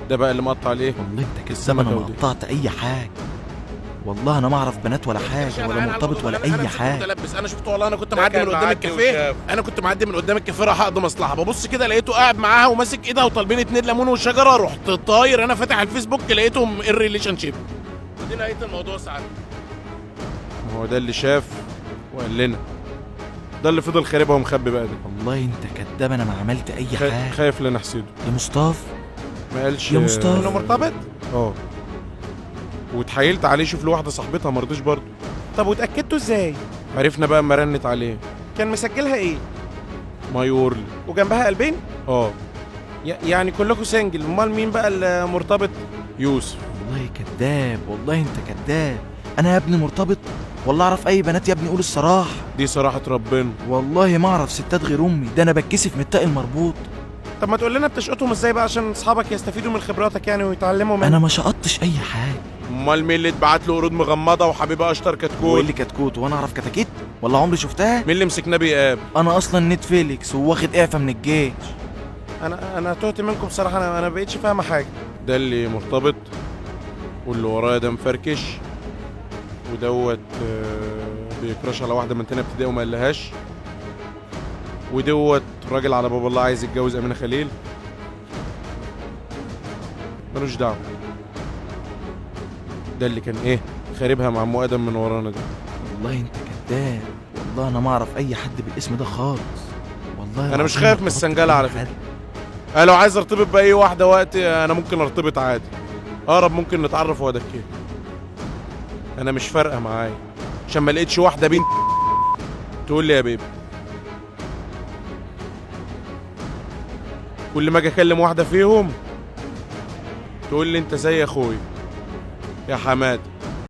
ده بقى اللي مقطع عليه. والله انت كذاب، انا ما قطعت اي حاجه. والله انا ما اعرف بنات ولا حاجه ولا مرتبط ولا اي حاجه. متلبس. انا شفته والله، انا كنت معدي من قدام الكافيه. انا كنت معدي من قدام الكافيه راح اقضي مصلحه، ببص كده لقيته قاعد معاها وماسك ايدها وطالبين 2 ليمون وشجره. رحت طاير انا فاتح الفيسبوك لقيتهم الريليشن شيب. ودي نهايه الموضوع ساعتها. ما هو ده اللي شاف وقال لنا، ده اللي فضل خاربها ومخبي بقى ده. والله انت كذاب، انا ما عملت اي حاجه. خايف لا نحسده يا مصطفى. ما قالش يا مصطفى انه مرتبط. واتحايلت عليه يشوف له واحده صاحبتها، ما رضيش برضه. طب واتاكدتوا ازاي؟ عرفنا بقى اما رنت عليه. كان مسجلها ايه؟ مايورلي. وجنبها قلبين؟ يعني كلكم سنجل، امال مين بقى المرتبط؟ يوسف. والله كذاب، والله انت كذاب. انا يا ابني مرتبط؟ والله اعرف اي بنات يا ابني، قول الصراحه. دي صراحه ربنا. والله ما اعرف ستات غير امي، ده انا بتكسف من التاء المربوط. طب ما تقول لنا بتشقطهم ازاي بقى عشان اصحابك يستفيدوا من خبراتك يعني ويتعلموا منك. انا ما شقطتش اي حاجه. امال مين اللي اتبعت له قرود مغمضه وحبيبه اشطر كتكوت؟ وايه اللي كتكوت وانا اعرف كتاكيت؟ والله عمري شفتها. مين اللي مسكناه بيقاب؟ انا اصلا نتفليكس وواخد اعفاء من الجيش. انا تهت منكم بصراحه. انا بقيتش فاهمه حاجه. ده اللي مرتبط واللي ورايا ده مفركش ودوت بيكراش على واحده من تانية ابتدائي وما قالهاش، ودوت راجل على باب الله عايز يتجوز امينه خليل. ملوش دعوه. ده اللي كان ايه خاربها مع ام ادم من ورانا ده. والله انت كذاب، والله انا ما اعرف اي حد بالاسم ده خالص. والله انا مش خايف من السنجله على فكره. انا لو عايز ارتبط باي واحده وقتي انا ممكن ارتبط عادي. اقرب ممكن نتعرف وادكيه. انا مش فارقه معايا عشان ما لقيتش واحده بنت تقول لي يا بيبي. كل ما اجي اكلم واحده فيهم تقول لي انت زي اخويا يا حماد.